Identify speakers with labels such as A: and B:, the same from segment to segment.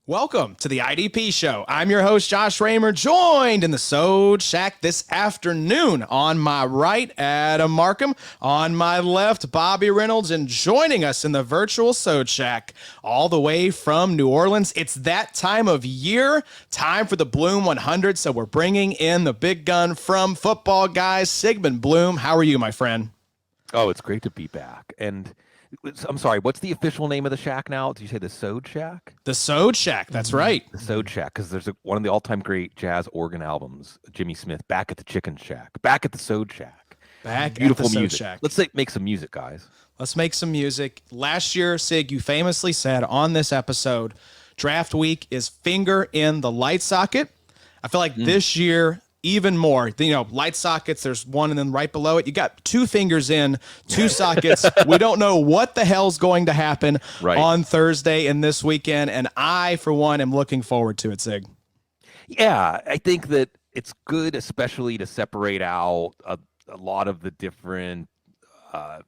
A: Welcome to the IDP show. I'm your host, Josh Raymer, joined in the Sode Shack this afternoon. On my right, Adam Markham. On my left, Bobby Reynolds. And joining us in the virtual Sode Shack all the way from New Orleans. It's that time of year, time for the Bloom 100. So we're bringing in the big gun from Footballguys, Sigmund Bloom. How are you, my friend?
B: Oh, it's great to be back. And I'm sorry, what's the official name of the shack now? Did you say the Sode Shack?
A: The Sode Shack, that's right.
B: The Sode Shack, because there's one of the all-time great jazz organ albums, Jimmy Smith, Back at the Chicken Shack, Back at the Sode Shack.
A: Beautiful music.
B: Shack. Let's make some music, guys.
A: Let's make some music. Last year, Sig, you famously said on this episode, draft week is finger in the light socket. I feel like this year, even more, light sockets, there's one and then right below it, you got two fingers in, two sockets. We don't know what the hell's going to happen on Thursday and this weekend. And I, for one, am looking forward to it, Sig.
B: Yeah, I think that it's good, especially to separate out a lot of the different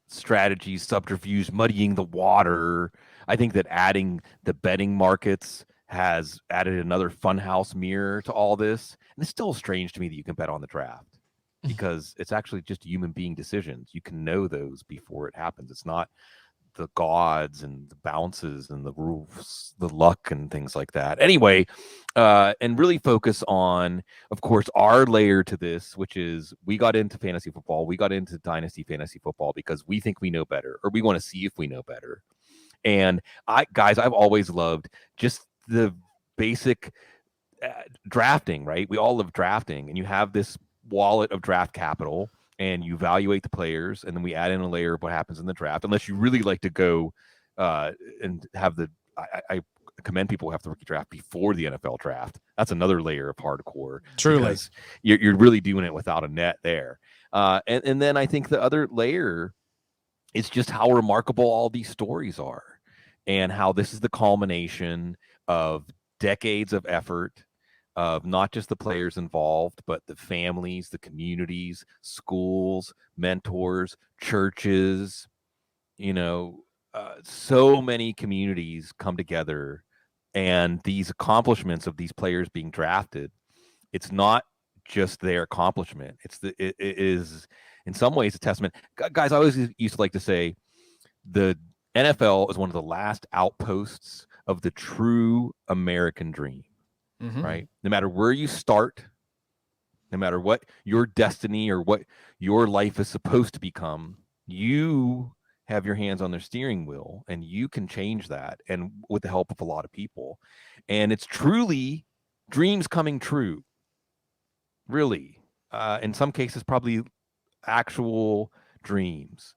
B: strategies, subterfuge, muddying the water. I think that adding the betting markets has added another funhouse mirror to all this. And it's still strange to me that you can bet on the draft because it's actually just human being decisions. You can know those before it happens. It's not the gods and the bounces and the rules, the luck and things like that. Anyway, and really focus on, of course, our layer to this, which is we got into fantasy football. We got into dynasty fantasy football because we think we know better, or we want to see if we know better. And I've always loved just the basic drafting, right? We all love drafting, and you have this wallet of draft capital and you evaluate the players, and then we add in a layer of what happens in the draft, unless you really like to go and have I commend people who have the rookie draft before the NFL draft. That's another layer of hardcore.
A: Truly.
B: You're really doing it without a net there. And then I think the other layer is just how remarkable all these stories are and how this is the culmination of decades of effort of not just the players involved, but the families, the communities, schools, mentors, churches, so many communities come together, and these accomplishments of these players being drafted, it's not just their accomplishment. It is in some ways a testament. Guys, I always used to like to say the NFL is one of the last outposts of the true American dream. Right? No matter where you start, no matter what your destiny or what your life is supposed to become, you have your hands on the steering wheel and you can change that, and with the help of a lot of people. And it's truly dreams coming true. Really. In some cases, probably actual dreams,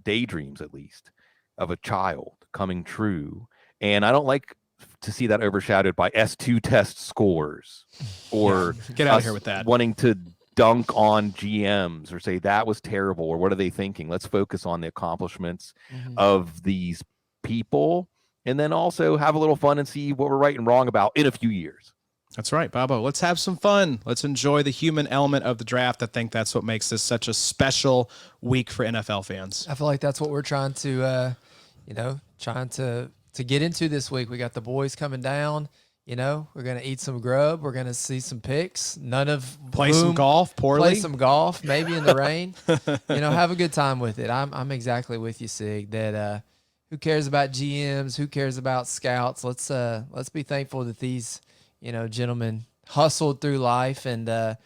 B: daydreams at least, of a child coming true. And I don't like to see that overshadowed by S2 test scores or
A: get out of here with that,
B: wanting to dunk on GMs or say that was terrible or what are they thinking. Let's focus on the accomplishments of these people, and then also have a little fun and see what we're right and wrong about in a few years.
A: That's right, Bobo. Let's have some fun. Let's enjoy the human element of the draft. I think that's what makes this such a special week for NFL fans.
C: I feel like that's what we're trying to get into this week. We got the boys coming down. We're going to eat some grub. We're going to see some picks.
A: Play some golf poorly.
C: Play some golf, maybe in the rain. Have a good time with it. I'm exactly with you, Sig, that who cares about GMs? Who cares about scouts? Let's be thankful that these, gentlemen hustled through life and,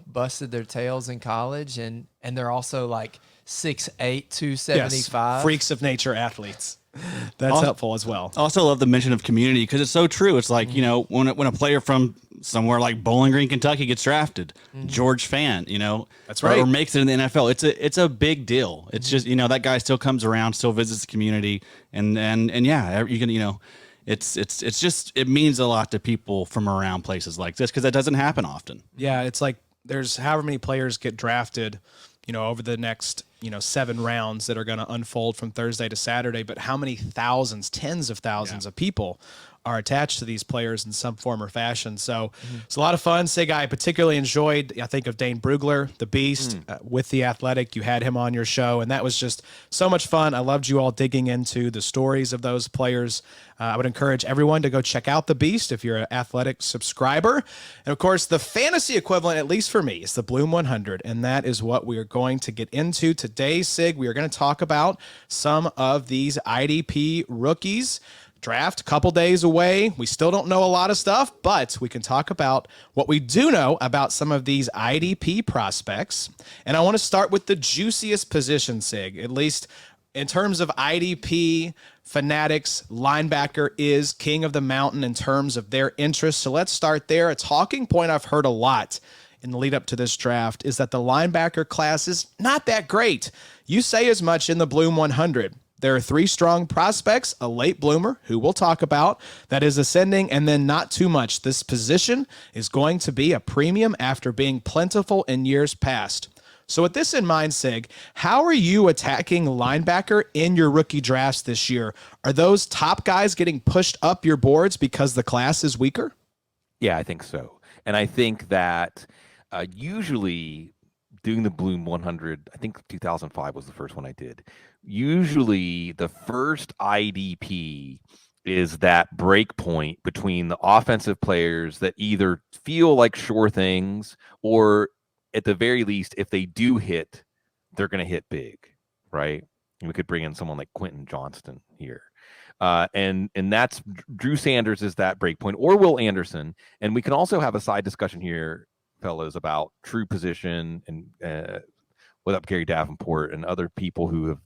C: busted their tails in college. And they're also like 6'8", 275.
A: Yes, freaks of nature athletes. That's helpful as well.
D: I also love the mention of community because it's so true. It's like, when a player from somewhere like Bowling Green, Kentucky gets drafted, George Fant,
A: that's right,
D: or makes it in the NFL, it's a big deal. It's just, that guy still comes around, still visits the community, and yeah, you can, it's just, it means a lot to people from around places like this because that doesn't happen often.
A: Yeah, it's like there's however many players get drafted, over the next, 7 rounds that are going to unfold from Thursday to Saturday, but how many thousands, tens of thousands of people are attached to these players in some form or fashion. So it's a lot of fun. Sig, I particularly enjoyed, I think, of Dane Brugler, the Beast, with The Athletic. You had him on your show, and that was just so much fun. I loved you all digging into the stories of those players. I would encourage everyone to go check out The Beast if you're an Athletic subscriber. And, of course, the fantasy equivalent, at least for me, is the Bloom 100, and that is what we are going to get into today, Sig. We are going to talk about some of these IDP rookies. Draft a couple days away. We still don't know a lot of stuff, but we can talk about what we do know about some of these IDP prospects. And I want to start with the juiciest position, Sig, at least in terms of IDP fanatics. Linebacker is king of the mountain in terms of their interest. So let's start there. A talking point I've heard a lot in the lead up to this draft is that the linebacker class is not that great. You say as much in the Bloom 100. There are 3 strong prospects, a late bloomer, who we'll talk about, that is ascending, and then not too much. This position is going to be a premium after being plentiful in years past. So with this in mind, Sig, how are you attacking linebacker in your rookie drafts this year? Are those top guys getting pushed up your boards because the class is weaker?
B: Yeah, I think so. And I think that usually doing the Bloom 100, I think 2005 was the first one I did. Usually the first IDP is that break point between the offensive players that either feel like sure things, or at the very least, if they do hit, they're going to hit big, right? And we could bring in someone like Quentin Johnston here. And that's Drew Sanders is that break point, or Will Anderson. And we can also have a side discussion here, fellas, about true position and with up Gary Davenport and other people who have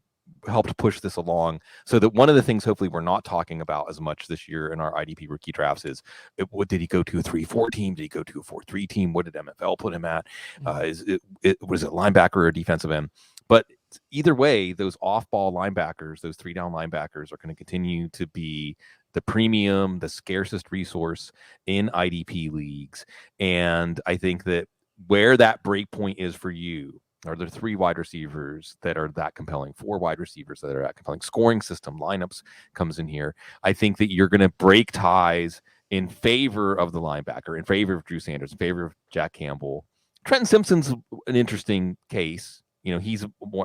B: helped push this along, so that one of the things hopefully we're not talking about as much this year in our IDP rookie drafts is what did he go to, a 3-4 team? Did he go to a 4-3 team? What did MFL put him at? Was it linebacker or defensive end? But either way, those off-ball linebackers, those 3-down linebackers, are going to continue to be the premium, the scarcest resource in IDP leagues. And I think that where that break point is for you, are there 3 wide receivers that are that compelling, 4 wide receivers that are that compelling, scoring system, lineups comes in here. I think that you're going to break ties in favor of the linebacker, in favor of Drew Sanders, in favor of Jack Campbell. Trenton Simpson's an interesting case. You know, he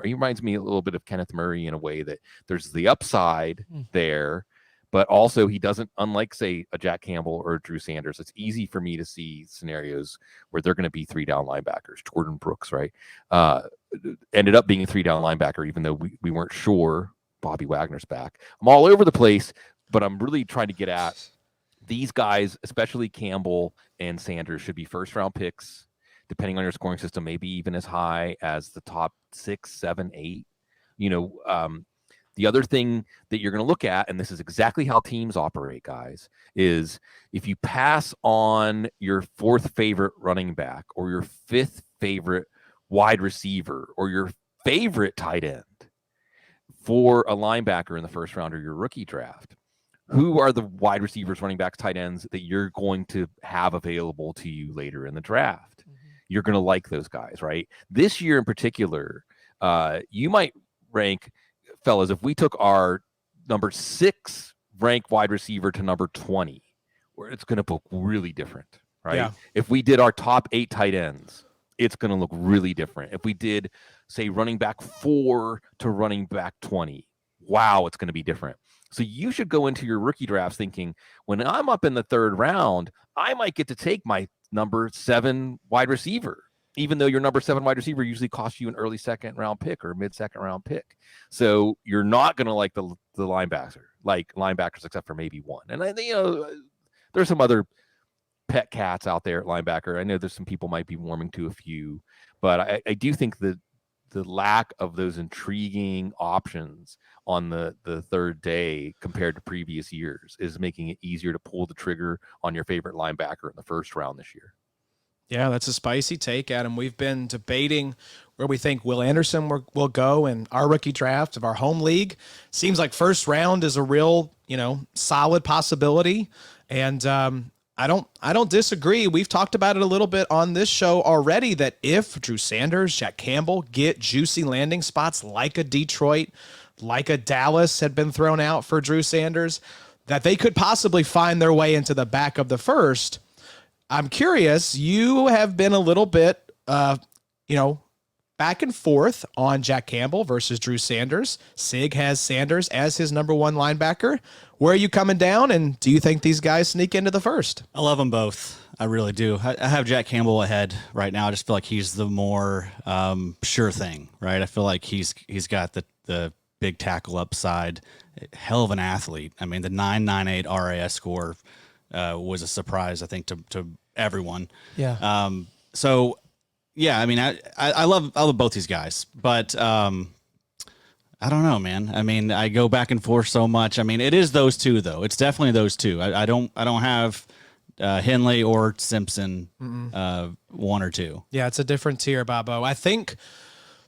B: reminds me a little bit of Kenneth Murray in a way that there's the upside there, but also he doesn't, unlike, say, a Jack Campbell or a Drew Sanders, it's easy for me to see scenarios where they're going to be 3-down linebackers. Jordan Brooks, right? Ended up being a 3-down linebacker, even though we weren't sure. Bobby Wagner's back. I'm all over the place, but I'm really trying to get at these guys, especially Campbell and Sanders, should be first-round picks, depending on your scoring system, maybe even as high as the top 6, 7, 8. You know, the other thing that you're going to look at, and this is exactly how teams operate, guys, is if you pass on your 4th favorite running back or your 5th favorite wide receiver or your favorite tight end for a linebacker in the first round of your rookie draft, who are the wide receivers, running backs, tight ends that you're going to have available to you later in the draft? You're going to like those guys, right? This year in particular, you might rank, fellas, if we took our number 6 ranked wide receiver to number 20, where it's going to look really different, right?
A: Yeah.
B: If we did our top 8 tight ends, it's going to look really different. If we did, say, running back 4 to running back 20, wow, it's going to be different. So you should go into your rookie drafts thinking, when I'm up in the 3rd round, I might get to take my number 7 wide receiver, even though your number 7 wide receiver usually costs you an early 2nd round pick or mid-2nd round pick. So you're not going to like the linebackers, except for maybe one. And there's some other pet cats out there at linebacker. I know there's some people might be warming to a few, but I do think that the lack of those intriguing options on the 3rd day compared to previous years is making it easier to pull the trigger on your favorite linebacker in the 1st round this year.
A: Yeah, that's a spicy take, Adam. We've been debating where we think Will Anderson will go in our rookie draft of our home league. Seems like 1st round is a real, solid possibility. And I don't disagree. We've talked about it a little bit on this show already, that if Drew Sanders, Jack Campbell get juicy landing spots like a Detroit, like a Dallas had been thrown out for Drew Sanders, that they could possibly find their way into the back of the first. I'm curious, you have been a little bit, back and forth on Jack Campbell versus Drew Sanders. Sig has Sanders as his number one linebacker. Where are you coming down, and do you think these guys sneak into the first?
D: I love them both. I really do. I have Jack Campbell ahead right now. I just feel like he's the more sure thing, right? I feel like he's got the big tackle upside. Hell of an athlete. I mean, the 9.98 RAS score was a surprise, I think, to everyone.
C: Yeah.
D: So, yeah, I mean, I love both these guys, but I don't know, man. I mean, I go back and forth so much. I mean, it is those two, though. It's definitely those two. I don't have Henley or Simpson one or two.
A: Yeah, it's a different tier, Bobo. I think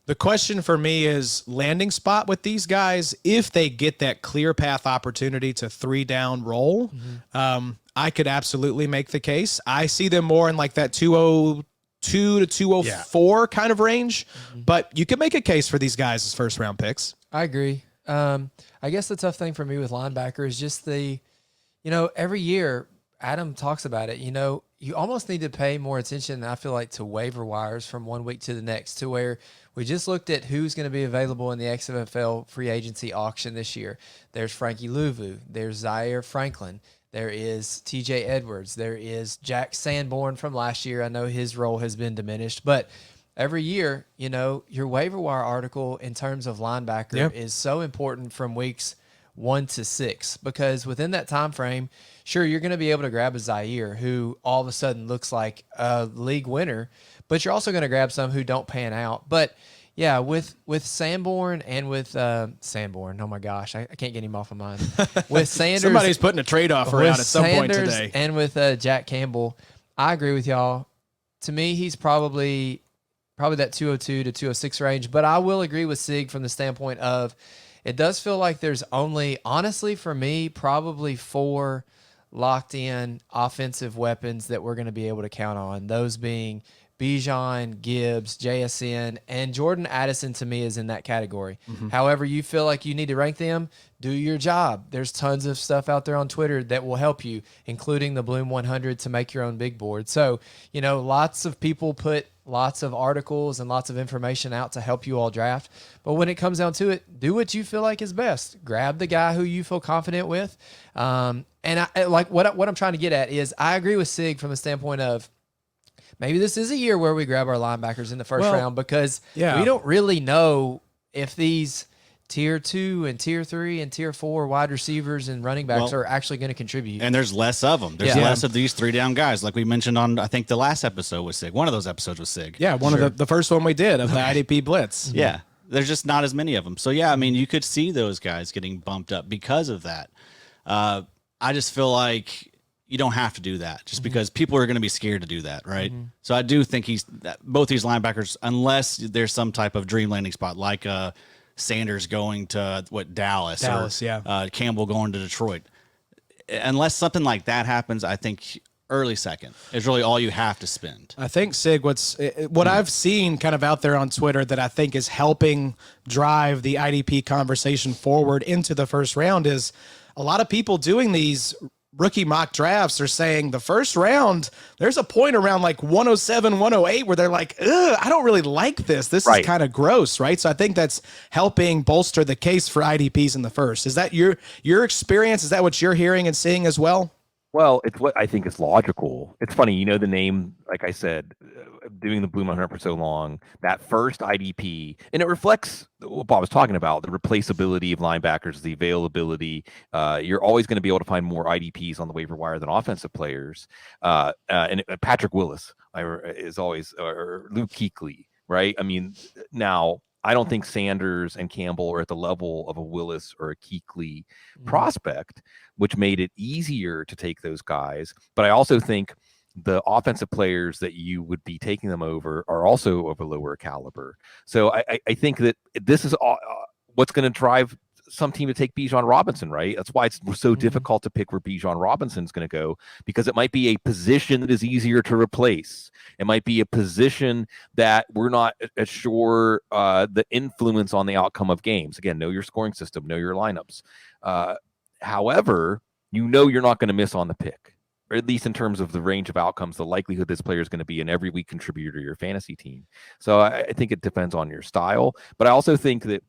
A: the question for me is landing spot with these guys. If they get that clear path opportunity to 3-down roll, I could absolutely make the case. I see them more in like that 202 to 204 kind of range, but you could make a case for these guys as first round picks.
C: I agree. I guess the tough thing for me with linebacker is just every year Adam talks about it, you almost need to pay more attention, I feel like, to waiver wires from one week to the next, to where we just looked at who's going to be available in the XFL free agency auction this year. There's Frankie Louvu. There's Zaire Franklin. There is TJ Edwards. There is Jack Sanborn from last year. I know his role has been diminished, but every year, your waiver wire article in terms of linebacker is so important from weeks 1 to 6, because within that time frame, sure, you're going to be able to grab a Zaire who all of a sudden looks like a league winner, but you're also going to grab some who don't pan out. But yeah, with Sanborn and with Sanborn, oh my gosh, I can't get him off of mine. With Sanders,
A: somebody's putting a trade offer out at some point today.
C: And with Jack Campbell, I agree with y'all. To me, he's probably that 202 to 206 range, but I will agree with Sig from the standpoint of it does feel like there's only, honestly, for me, probably 4 locked in offensive weapons that we're going to be able to count on. Those being Bijan, Gibbs, JSN, and Jordan Addison, to me, is in that category. However you feel like you need to rank them, do your job. There's tons of stuff out there on Twitter that will help you, including the Bloom 100 to make your own big board. So, lots of people put lots of articles and lots of information out to help you all draft. But when it comes down to it, do what you feel like is best. Grab the guy who you feel confident with. And I like what I'm trying to get at is I agree with Sig from the standpoint of maybe this is a year where we grab our linebackers in the first round, because we don't really know if these tier 2 and tier 3 and tier 4 wide receivers and running backs are actually going to contribute.
D: And there's less of them. There's less of these 3-down guys, like we mentioned on, I think, the last episode was Sig. One of those episodes was Sig.
A: Yeah, one of the first one we did of the IDP Blitz.
D: Yeah, there's just not as many of them. So, yeah, I mean, you could see those guys getting bumped up because of that. I just feel like you don't have to do that just because people are going to be scared to do that, right? So I do think both these linebackers, unless there's some type of dream landing spot like Sanders going to Dallas, or Campbell going to Detroit. Unless something like that happens, I think early second is really all you have to spend.
A: I think, Sig, what I've seen kind of out there on Twitter that I think is helping drive the IDP conversation forward into the first round is a lot of people doing these rookie mock drafts are saying the first round, there's a point around like 107, 108 where they're like, ugh, I don't really like this. This is kind of gross, right? So I think that's helping bolster the case for IDPs in the first. Is that your experience? Is that what you're hearing and seeing as well?
B: Well, it's what I think is logical. It's funny, the name, like I said, doing the Bloom 100 for so long, that first IDP, and it reflects what Bob was talking about, the replaceability of linebackers, the availability. You're always going to be able to find more IDPs on the waiver wire than offensive players. And Patrick Willis is always, or Luke Kuechly, right? I mean, now, I don't think Sanders and Campbell are at the level of a Willis or a Kuechly prospect, which made it easier to take those guys. But I also think the offensive players that you would be taking them over are also of a lower caliber. So I think that this is what's going to drive some team to take Bijan Robinson, right? That's why it's so difficult to pick where Bijan Robinson's going to go, because it might be a position that is easier to replace. It might be a position that we're not sure the influence on the outcome of games. Again, know your scoring system, know your lineups. However, you know you're not going to miss on the pick, or at least in terms of the range of outcomes, the likelihood this player is going to be an every week contributor to your fantasy team. So I think it depends on your style. But I also think that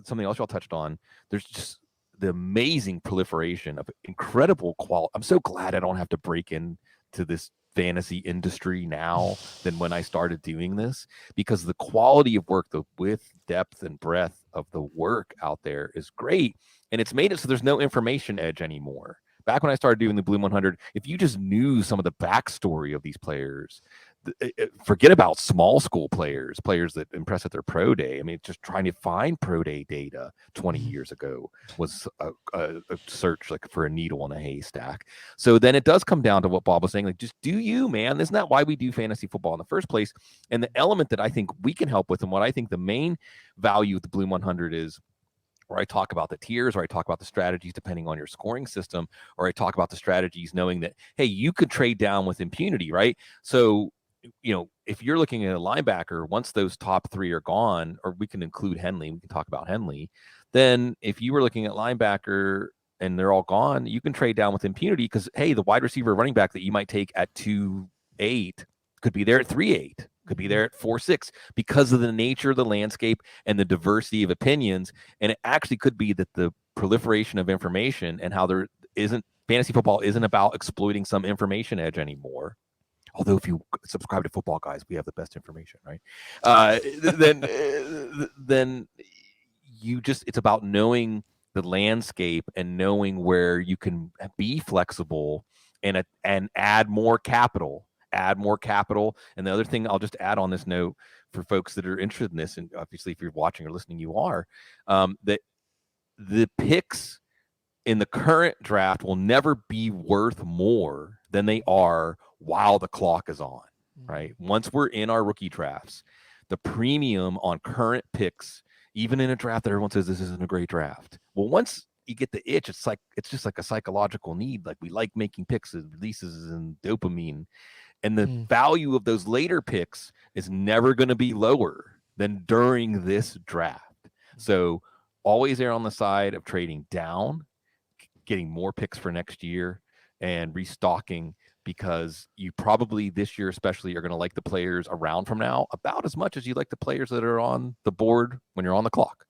B: something else y'all touched on, there's just the amazing proliferation of incredible quality. I'm so glad I don't have to break into this fantasy industry now than when I started doing this, because the quality of work, the width, depth, and breadth of the work out there is great. And it's made it so there's no information edge anymore. Back when I started doing the Bloom 100, if you just knew some of the backstory of these players, forget about small school players that impress at their pro day. I mean, just trying to find pro day data 20 years ago was a search like for a needle in a haystack. So then it does come down to what Bob was saying, like, just do you, man. Isn't that why we do fantasy football in the first place? And the element that I think we can help with, and what I think the main value of the Bloom 100 is, where I talk about the tiers, or I talk about the strategies depending on your scoring system, or I talk about the strategies knowing that, hey, you could trade down with impunity, right? So, if you're looking at a linebacker, once those top three are gone, or we can include Henley, we can talk about Henley, then if you were looking at linebacker and they're all gone, you can trade down with impunity, because, hey, the wide receiver running back that you might take at 2.8 could be there at 3.8, could be there at 4.6, because of the nature of the landscape and the diversity of opinions. And it actually could be that the proliferation of information and how fantasy football isn't about exploiting some information edge anymore. Although if you subscribe to Footballguys, we have the best information, right? Then it's about knowing the landscape and knowing where you can be flexible and add more capital. And the other thing I'll just add on this note for folks that are interested in this, and obviously if you're watching or listening, you are, that the picks in the current draft will never be worth more than they are while the clock is on, right? Once we're in our rookie drafts, the premium on current picks, even in a draft that everyone says this isn't a great draft, well, once you get the itch, it's just like a psychological need. Like, we like making picks, it releases and dopamine, and the value of those later picks is never going to be lower than during this draft. So always err on the side of trading down, getting more picks for next year, and restocking, because you probably this year especially are going to like the players around from now about as much as you like the players that are on the board when you're on the clock.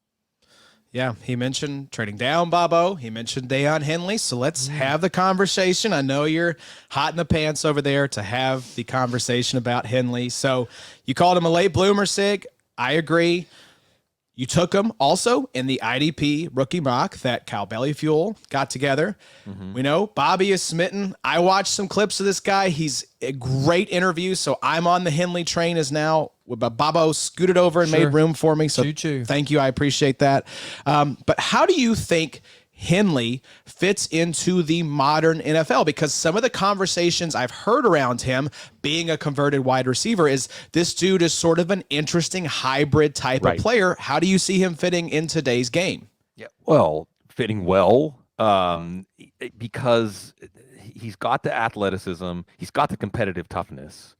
A: Yeah, he mentioned trading down, Bobo. He mentioned Deion Henley. So let's have the conversation. I know you're hot in the pants over there to have the conversation about Henley. So you called him a late bloomer, Sig. I agree. You took him also in the IDP rookie mock that Cal Bellyfuel got together. We know Bobby is smitten. I watched some clips of this guy. He's a great interview. So I'm on the Henley train as now. But Bobo scooted over and made room for me. So thank you. I appreciate that. But how do you think Henley fits into the modern NFL? Because some of the conversations I've heard around him being a converted wide receiver is this dude is sort of an interesting hybrid type of player. How do you see him fitting in today's game?
B: Yeah, well, fitting well, because he's got the athleticism, he's got the competitive toughness,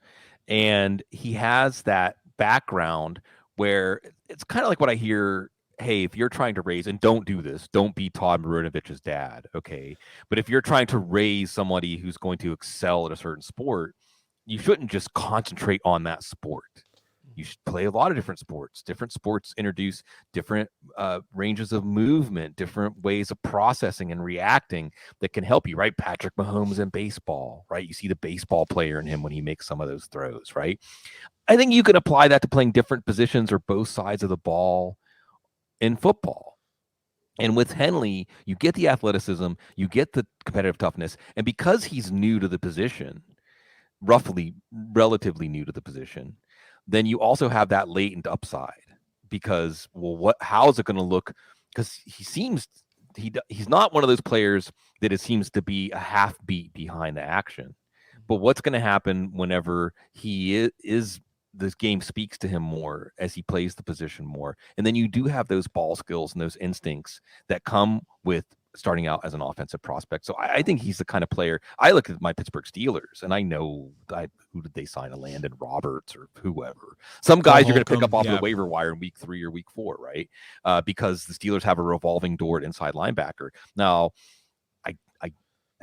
B: and he has that background where it's kind of like what I hear. Hey, if you're trying to raise, and don't do this, don't be Todd Marinovic's dad, okay? But if you're trying to raise somebody who's going to excel at a certain sport, you shouldn't just concentrate on that sport. You should play a lot of different sports. Different sports introduce different ranges of movement, different ways of processing and reacting that can help you, right? Patrick Mahomes in baseball, right? You see the baseball player in him when he makes some of those throws, right? I think you can apply that to playing different positions or both sides of the ball in football. And with Henley, you get the athleticism, you get the competitive toughness, and because he's new to the position, relatively new to the position, then you also have that latent upside. Because, well, how is it going to look? Because he's not one of those players that it seems to be a half beat behind the action. But what's going to happen whenever he is this game speaks to him more as he plays the position more? And then you do have those ball skills and those instincts that come with starting out as an offensive prospect. So I think he's the kind of player. I look at my Pittsburgh Steelers and I know who did they sign? A Landon Roberts or whoever. Some guys you're going to pick up off the waiver wire in week 3 or week 4, right? Because the Steelers have a revolving door at inside linebacker. Now,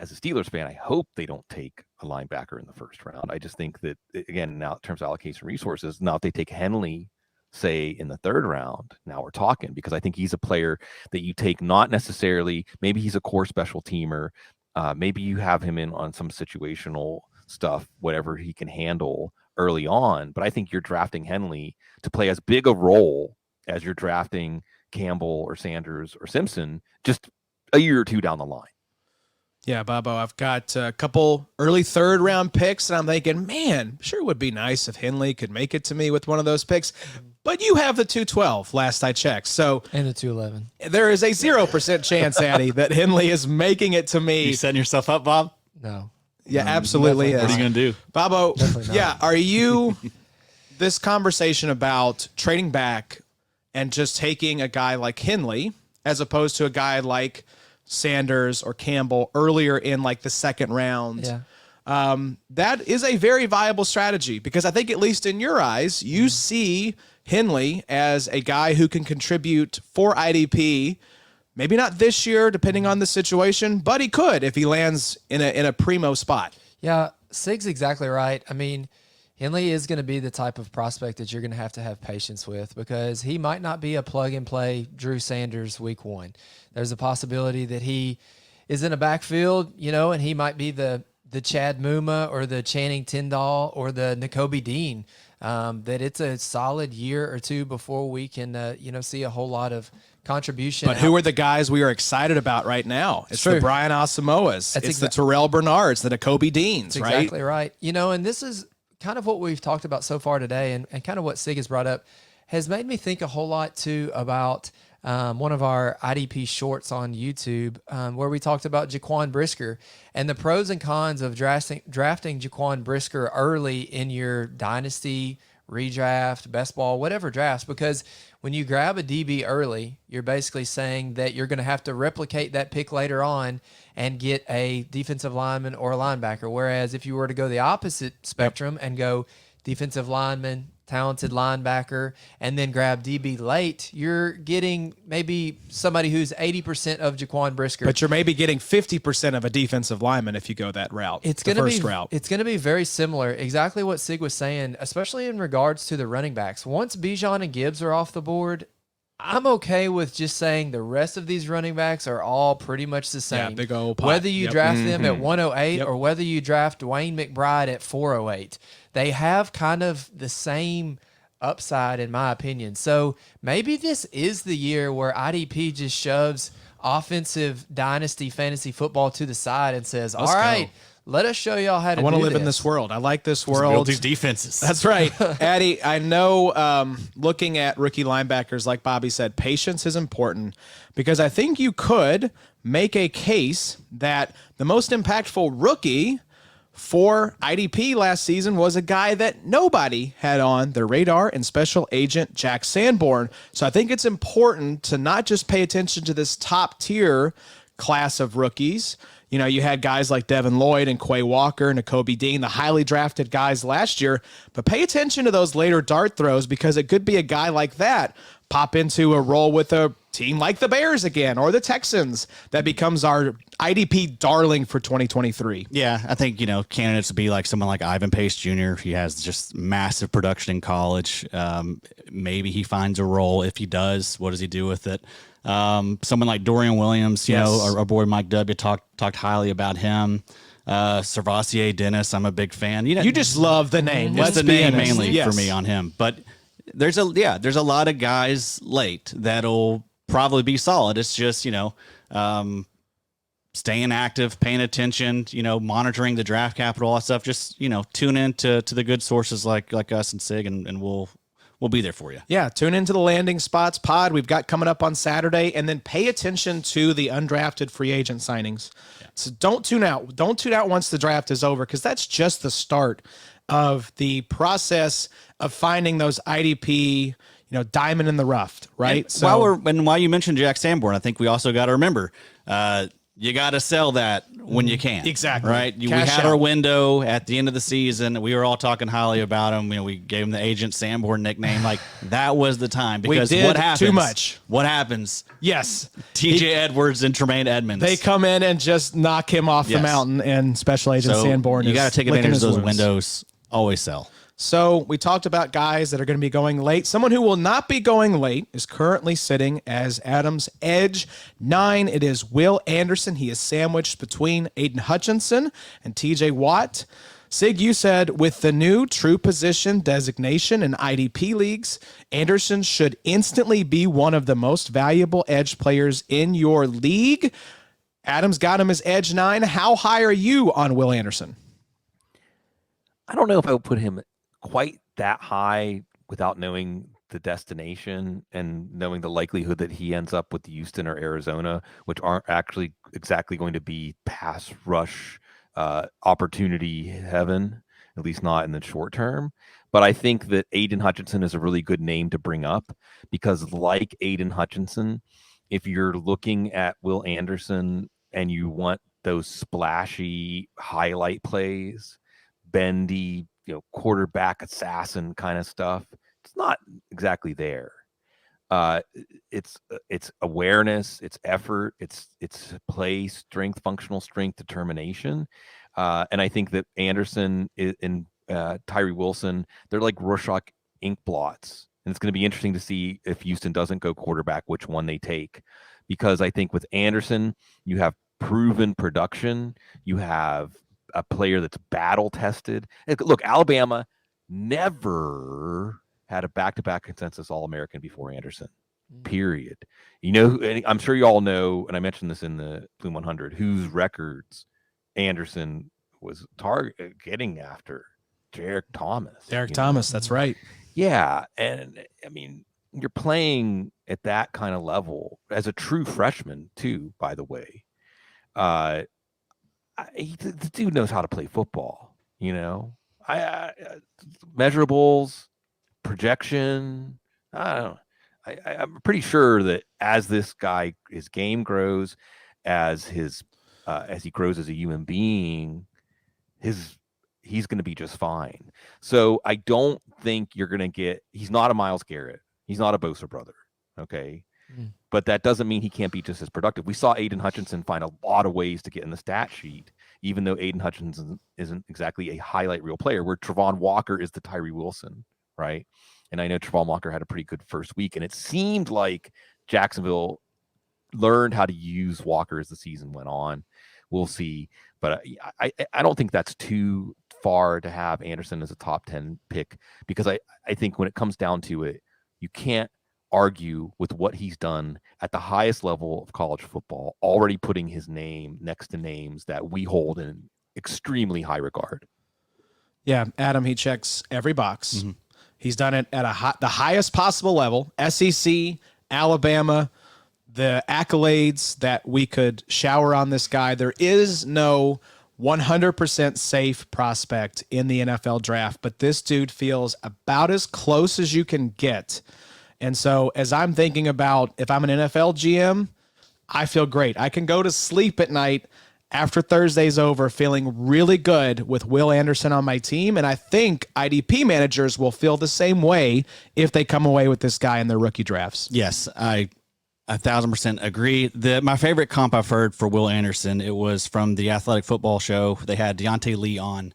B: as a Steelers fan, I hope they don't take a linebacker in the first round. I just think that, again, now in terms of allocation resources, now if they take Henley, say in the third round, now we're talking, because I think he's a player that you take not necessarily, maybe he's a core special teamer. Maybe you have him in on some situational stuff, whatever he can handle early on. But I think you're drafting Henley to play as big a role as you're drafting Campbell or Sanders or Simpson just a year or two down the line.
A: Yeah, Bobo, I've got a couple early third-round picks, and I'm thinking, man, sure would be nice if Henley could make it to me with one of those picks. But you have the 212, last I checked. So
C: And the 211.
A: there is a 0% chance, Addy, that Henley is making it to me.
D: You setting yourself up, Bob?
C: No.
A: Yeah, absolutely is.
D: What are you going to do?
A: Bobo,
C: Definitely not.
A: yeah, are you this conversation about trading back and just taking a guy like Henley as opposed to a guy like Sanders or Campbell earlier in like the second round?
C: Yeah.
A: That is a very viable strategy because I think at least in your eyes, you see Henley as a guy who can contribute for IDP. Maybe not this year, depending on the situation, but he could if he lands in a primo spot.
C: Yeah, Sig's exactly right. I mean, Henley is going to be the type of prospect that you're going to have patience with because he might not be a plug-and-play Drew Sanders week one. There's a possibility that he is in a backfield, and he might be the Chad Muma or the Channing Tindall or the Nakobe Dean, that it's a solid year or two before we can, see a whole lot of contribution.
A: But who are the guys we are excited about right now? It's
C: True.
A: the Brian Asamoahs. It's the Terrell Bernards, the Nakobe Deans,
C: That's
A: right?
C: exactly right. And this is kind of what we've talked about so far today and kind of what Sig has brought up has made me think a whole lot too about one of our IDP shorts on YouTube where we talked about Jaquan Brisker and the pros and cons of drafting Jaquan Brisker early in your dynasty, redraft, best ball, whatever drafts, because when you grab a DB early, you're basically saying that you're going to have to replicate that pick later on and get a defensive lineman or a linebacker. Whereas if you were to go the opposite spectrum and go defensive lineman, talented linebacker, and then grab DB late, you're getting maybe somebody who's 80% of Jaquan Brisker.
A: But you're maybe getting 50% of a defensive lineman if you go that route.
C: It's
A: the
C: going
A: first
C: to be
A: route.
C: It's going to be very similar. Exactly what Sig was saying, especially in regards to the running backs. Once Bijan and Gibbs are off the board, I'm okay with just saying the rest of these running backs are all pretty much the same.
A: Yeah, big old pot.
C: Whether you
A: Yep.
C: draft them at 108
A: Yep.
C: or whether you draft Dwayne McBride at 408, they have kind of the same upside in my opinion. So maybe this is the year where IDP just shoves offensive dynasty fantasy football to the side and says, all right, let us show y'all how to
A: I want to
C: do
A: live in this world. I like this world.
D: Build these defenses.
A: That's right. Addy, I know looking at rookie linebackers, like Bobby said, patience is important because I think you could make a case that the most impactful rookie for IDP last season was a guy that nobody had on their radar and special agent Jack Sanborn. So I think it's important to not just pay attention to this top tier class of rookies. You had guys like Devin Lloyd and Quay Walker, Nakobe Dean, the highly drafted guys last year, but pay attention to those later dart throws because it could be a guy like that pop into a role with a team like the Bears again or the Texans that becomes our IDP darling for 2023.
D: Yeah, I think, candidates would be like someone like Ivan Pace Jr. He has just massive production in college. Maybe he finds a role. If he does, what does he do with it? Someone like Dorian Williams, our boy Mike W. talked highly about him. Servassier Dennis, I'm a big fan.
A: You just love the name.
D: It's
A: Let's
D: the
A: be
D: name
A: honest.
D: mainly
A: Yes.
D: for me on him. But there's a lot of guys late that'll probably be solid. It's just, staying active, paying attention, monitoring the draft capital, all that stuff. Just, tune in to the good sources like us and Sig, and we'll be there for you.
A: Yeah, tune into the Landing Spots pod we've got coming up on Saturday, and then pay attention to the undrafted free agent signings. Yeah. So don't tune out. Don't tune out once the draft is over because that's just the start of the process of finding those IDP, diamond in the rough, right?
D: And while you mentioned Jack Sanborn, I think we also got to remember, you got to sell that when you can.
A: Exactly.
D: Right. We
A: Cash
D: had
A: out.
D: our window at the end of the season. We were all talking highly about him. We gave him the Agent Sanborn nickname. Like, that was the time. Because
A: did
D: what happens?
A: too much.
D: What happens?
A: Yes.
D: TJ Edwards and Tremaine Edmonds.
A: They come in and just knock him off the
D: Yes.
A: mountain, and Special Agent
D: so
A: Sanborn
D: you
A: is
D: got to take
A: licking
D: advantage of
A: his
D: those
A: wounds.
D: windows. Always sell.
A: So we talked about guys that are going to be going late. Someone who will not be going late is currently sitting as Adam's edge 9. It is Will Anderson. He is sandwiched between Aiden Hutchinson and TJ Watt. Sig, you said with the new true position designation in IDP leagues, Anderson should instantly be one of the most valuable edge players in your league. Adam's got him as edge 9. How high are you on Will Anderson?
B: I don't know if I would put him quite that high without knowing the destination and knowing the likelihood that he ends up with Houston or Arizona, which aren't actually exactly going to be pass rush opportunity heaven, at least not in the short term. But I think that Aiden Hutchinson is a really good name to bring up because, like Aiden Hutchinson, if you're looking at Will Anderson and you want those splashy highlight plays, bendy, quarterback assassin kind of stuff, it's not exactly there. It's awareness, it's effort, it's play strength, functional strength, determination, and I think that Anderson and Tyree Wilson, they're like Rorschach ink blots, and it's going to be interesting to see if Houston doesn't go quarterback, which one they take, because I think with Anderson you have proven production, you have a player that's battle tested. Look, Alabama never had a back-to-back consensus All-American before Anderson, period. I'm sure you all know, and I mentioned this in the Bloom 100, whose records Anderson was getting after. Derek Thomas.
A: Derek Thomas, that's right.
B: Yeah, and I mean, you're playing at that kind of level as a true freshman too, by the way. The dude knows how to play football, measurables, projection. I don't know. I'm pretty sure that as this guy, his game grows, as he grows as a human being, he's going to be just fine. So I don't think you're going to get. He's not a Myles Garrett. He's not a Bosa brother. Okay. But that doesn't mean he can't be just as productive. We saw Aiden Hutchinson find a lot of ways to get in the stat sheet, even though Aiden Hutchinson isn't exactly a highlight reel player, where Travon Walker is the Tyree Wilson, right? And I know Travon Walker had a pretty good first week, and it seemed like Jacksonville learned how to use Walker as the season went on. We'll see. But I don't think that's too far to have Anderson as a top 10 pick, because I think when it comes down to it, you can't argue with what he's done at the highest level of college football, already putting his name next to names that we hold in extremely high regard.
A: Yeah, Adam, he checks every box. Mm-hmm. He's done it at the highest possible level, SEC, Alabama, the accolades that we could shower on this guy. There is no 100% safe prospect in the NFL draft, but this dude feels about as close as you can get. And so as I'm thinking about if I'm an NFL GM, I feel great. I can go to sleep at night after Thursday's over feeling really good with Will Anderson on my team. And I think IDP managers will feel the same way if they come away with this guy in their rookie drafts.
D: Yes, I 1,000% agree. My favorite comp I've heard for Will Anderson, it was from the Athletic Football Show. They had Deontay Lee on.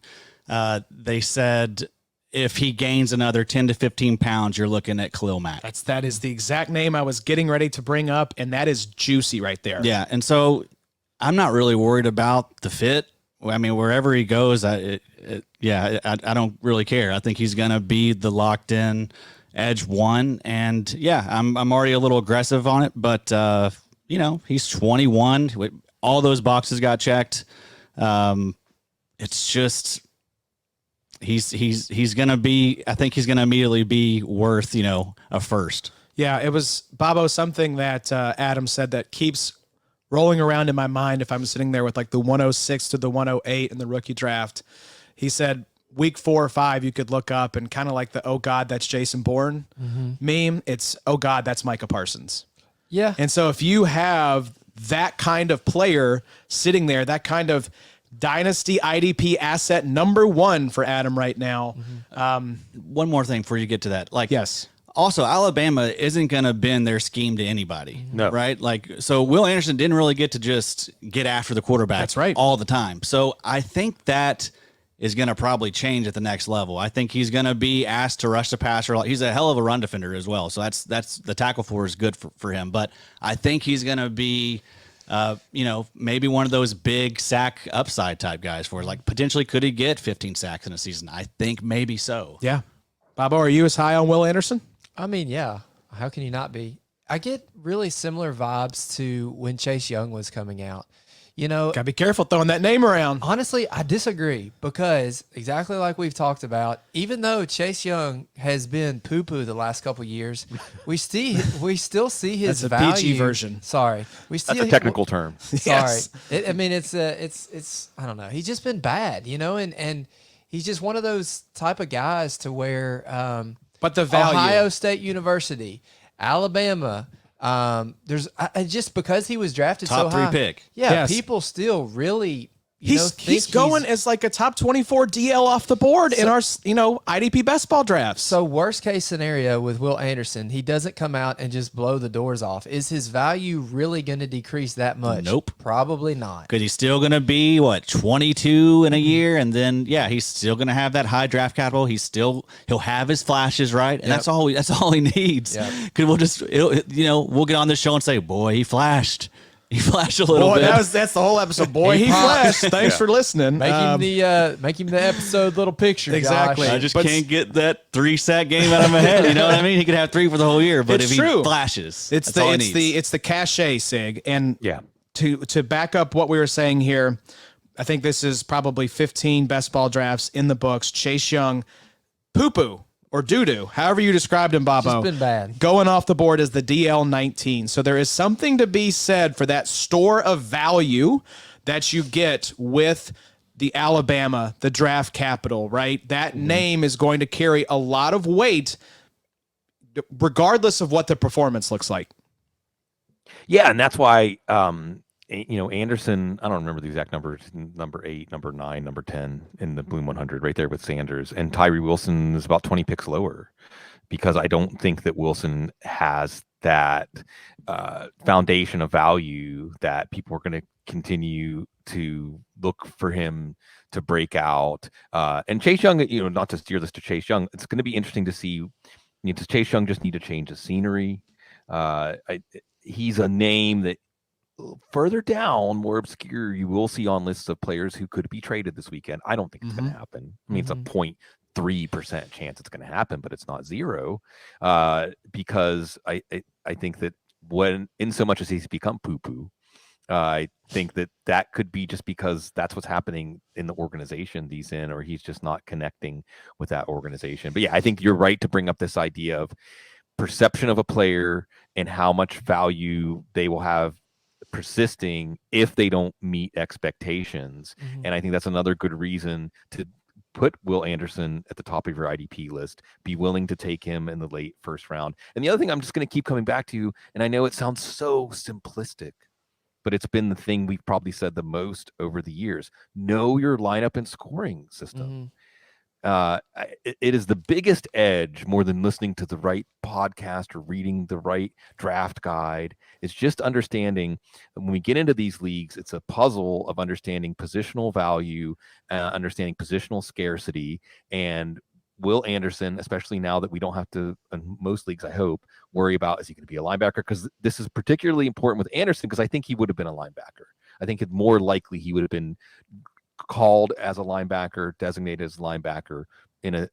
D: They said if he gains another 10 to 15 pounds, you're looking at Khalil Mack.
A: That is the exact name I was getting ready to bring up, and that is juicy right there.
D: Yeah, and so I'm not really worried about the fit. I mean, wherever he goes, I don't really care. I think he's going to be the locked-in edge one, and yeah, I'm already a little aggressive on it, but he's 21. All those boxes got checked. It's just he's gonna be. I think he's gonna immediately be worth a first.
A: Yeah, it was Bobo something that Adam said that keeps rolling around in my mind if I'm sitting there with like the 106 to the 108 in the rookie draft. He said week 4 or 5, you could look up and kind of like the, oh God, that's Jason Bourne meme. It's, oh God, that's Micah Parsons.
C: Yeah.
A: And so if you have that kind of player sitting there, that kind of dynasty IDP asset #1 for Adam right now.
D: One more thing before you get to that. Like,
A: Yes.
D: also, Alabama isn't going to bend their scheme to anybody.
B: No.
D: Right? Like, so Will Anderson didn't really get to just get after the quarterback
A: That's right.
D: all the time. So I think that is going to probably change at the next level. I think he's going to be asked to rush the passer. He's a hell of a run defender as well. So that's the tackle for is good for him. But I think he's going to be, maybe one of those big sack upside type guys for it. Like, potentially could he get 15 sacks in a season? I think maybe so.
A: Yeah. Bobo, are you as high on Will Anderson?
C: I mean, yeah. How can you not be? I get really similar vibes to when Chase Young was coming out.
A: Gotta be careful throwing that name around.
C: Honestly, I disagree because exactly like we've talked about, even though Chase Young has been poo-poo the last couple of years, we still see his
A: That's a
C: value.
A: PG version.
C: Sorry, we still
B: That's a technical term.
C: Sorry,
A: Yes.
C: it's I don't know. He's just been bad, and he's just one of those type of guys to where.
A: But the value.
C: Ohio State University, Alabama. There's just because he was drafted
D: Top
C: so high.
D: 3 pick.
C: Yeah,
A: Yes.
C: people still really.
A: He's going as like a top 24 DL off the board in our IDP best ball drafts.
C: So worst case scenario with Will Anderson, he doesn't come out and just blow the doors off. Is his value really going to decrease that much?
D: Nope.
C: Probably not.
D: Because he's still going to be 22 in a year, and then he's still going to have that high draft capital. He'll have his flashes, right? And that's all he needs.
C: Yep.
D: Because we'll get on this show and say, boy, he flashed. He flashed a little
A: Boy,
D: bit.
A: that's the whole episode. Boy, he flashed. Thanks for listening.
C: Make him the episode little picture.
A: Exactly.
C: Josh.
D: I just can't get that 3-sack game out of my head. You know what I mean? He could have 3 for the whole year, but
A: It's
D: if
A: true.
D: he flashes,
A: It's
D: that's all he
A: the
D: needs.
A: it's the cachet, Sig. And
B: Yeah.
A: to back up what we were saying here, I think this is probably 15 best ball drafts in the books. Chase Young, poo-poo or doo-doo, however you described him, Bobo.
C: Just been bad.
A: Going off the board is the DL19. So there is something to be said for that store of value that you get with the Alabama, the draft capital, right? That name is going to carry a lot of weight regardless of what the performance looks like.
B: Yeah, and that's why Anderson, I don't remember the exact numbers, number 8, number 9, number 10 in the Bloom 100 right there with Sanders, and Tyree Wilson is about 20 picks lower because I don't think that Wilson has that foundation of value that people are going to continue to look for him to break out. And Chase Young, not to steer this to Chase Young, it's going to be interesting to see, does Chase Young just need to change the scenery? He's a name that further down, more obscure, you will see on lists of players who could be traded this weekend. I don't think it's going to happen. I mean, it's a 0.3% chance it's going to happen, but it's not 0 because I think that when, in so much as he's become poo-poo, I think that could be just because that's what's happening in the organization he's in, or he's just not connecting with that organization. But yeah, I think you're right to bring up this idea of perception of a player and how much value they will have persisting if they don't meet expectations. And I think that's another good reason to put Will Anderson at the top of your IDP list, be willing to take him in the late first round. And the other thing I'm just going to keep coming back to, and I know it sounds so simplistic, but it's been the thing we've probably said the most over the years. Know your lineup and scoring system. It is the biggest edge, more than listening to the right podcast or reading the right draft guide. It's just understanding when we get into these leagues, it's a puzzle of understanding positional value, understanding positional scarcity. And Will Anderson, especially now that we don't have to, in most leagues, I hope, worry about, is he going to be a linebacker? Because this is particularly important with Anderson, because I think he would have been a linebacker. I think it's more likely he would have been called as a linebacker, designated as a linebacker in a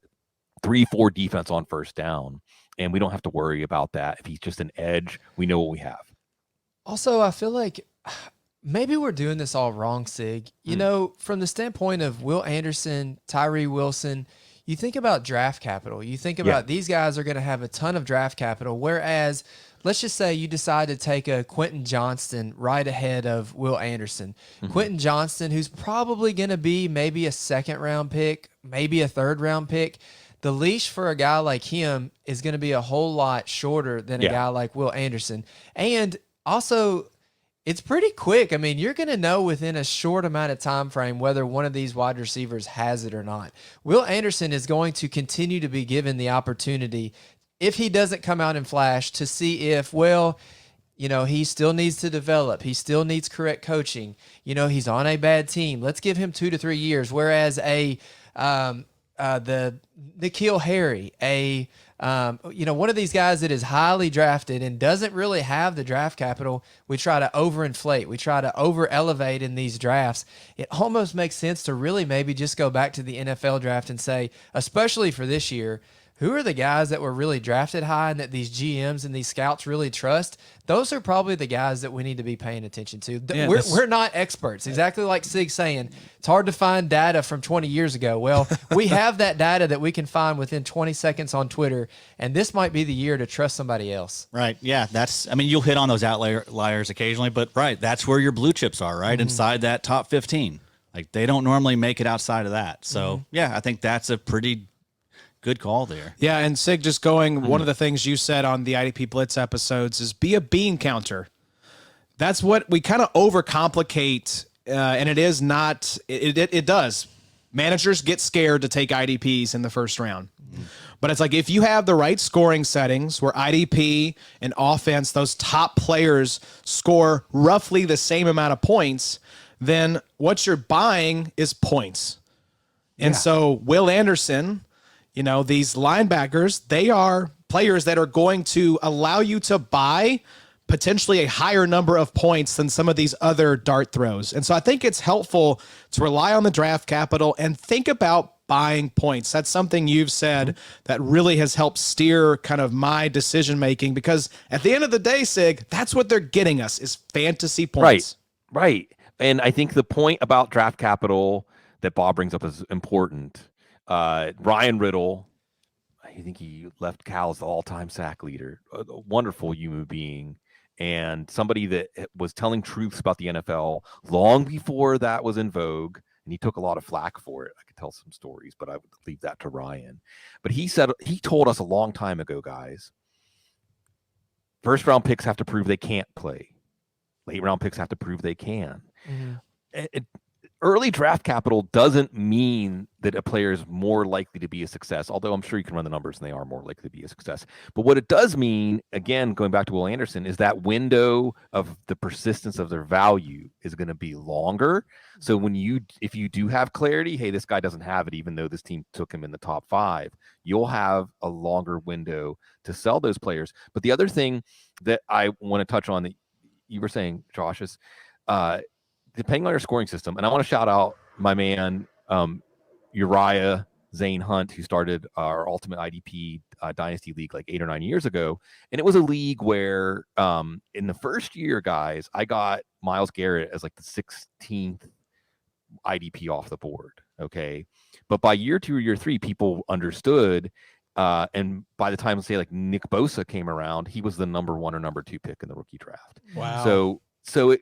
B: 3-4 defense on first down. And we don't have to worry about that. If he's just an edge, we know what we have.
C: Also, I feel like maybe we're doing this all wrong, Sig. From the standpoint of Will Anderson, Tyree Wilson, you think about draft capital. You think about these guys are going to have a ton of draft capital, whereas let's just say you decide to take a Quentin Johnston right ahead of Will Anderson. Quentin Johnston, who's probably going to be maybe a 2nd-round pick, maybe a 3rd-round pick. The leash for a guy like him is going to be a whole lot shorter than a guy like Will Anderson. And also, It's pretty quick. I mean, you're going to know within a short amount of time frame whether one of these wide receivers has it or not. Will Anderson is going to continue to be given the opportunity, if he doesn't come out and flash, to see if, well, he still needs to develop. He still needs correct coaching. He's on a bad team. Let's give him 2 to 3 years. Whereas the N'Keal Harry, one of these guys that is highly drafted and doesn't really have the draft capital, we try to overinflate. We try to over-elevate in these drafts. It almost makes sense to really maybe just go back to the NFL draft and say, especially for this year, who are the guys that were really drafted high and that these GMs and these scouts really trust? Those are probably the guys that we need to be paying attention to.
A: Yeah,
C: we're not experts. Exactly like Sig's saying, it's hard to find data from 20 years ago. Well, we have that data that we can find within 20 seconds on Twitter, and this might be the year to trust somebody else.
D: Right. Yeah. You'll hit on those outliers occasionally, but that's where your blue chips are, right? Inside that top 15. Like, they don't normally make it outside of that. So, I think that's a pretty good call there.
A: Yeah, and Sig, just going, one of the things you said on the IDP Blitz episodes is be a bean counter. That's what we kind of overcomplicate, and it is not, it does. Managers get scared to take IDPs in the first round. But it's like, if you have the right scoring settings where IDP and offense, those top players score roughly the same amount of points, then what you're buying is points. And so Will Anderson, these linebackers, they are players that are going to allow you to buy potentially a higher number of points than some of these other dart throws. And so I think it's helpful to rely on the draft capital and think about buying points. That's something you've said that really has helped steer kind of my decision making, because at the end of the day, Sig, that's what they're getting us, is fantasy points.
B: Right. And I think the point about draft capital that Bob brings up is important. Ryan Riddle, I think he left Cal as the all-time sack leader, a wonderful human being, and somebody that was telling truths about the NFL long before that was in vogue, and he took a lot of flack for it. I could tell some stories, but I would leave that to Ryan. But he told us a long time ago, guys, first-round picks have to prove they can't play. Late-round picks have to prove they can. Early draft capital doesn't mean that a player is more likely to be a success, although I'm sure you can run the numbers and they are more likely to be a success. But what it does mean, again, going back to Will Anderson, is that window of the persistence of their value is going to be longer. So if you do have clarity, hey, this guy doesn't have it, even though this team took him in the top 5, you'll have a longer window to sell those players. But the other thing that I want to touch on that you were saying, Josh, is depending on your scoring system, and I want to shout out my man, Uriah Zane Hunt, who started our Ultimate IDP Dynasty League like 8 or 9 years ago. And it was a league where in the first year, guys, I got Myles Garrett as like the 16th IDP off the board. Okay. But by year 2 or year 3, people understood. And by the time, say, like Nick Bosa came around, he was the number 1 or number 2 pick in the rookie draft.
A: Wow.
B: So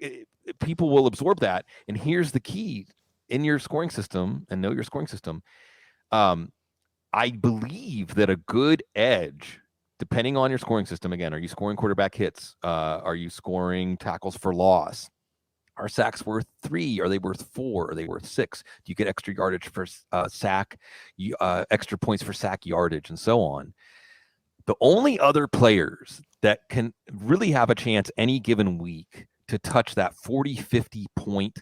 B: people will absorb that. And here's the key in your scoring system, and know your scoring system. I believe that a good edge, depending on your scoring system, again, are you scoring quarterback hits? Are you scoring tackles for loss? Are sacks worth 3? Are they worth 4? Are they worth 6? Do you get extra yardage for sack, extra points for sack yardage, and so on? The only other players that can really have a chance any given week to touch that 40, 50 point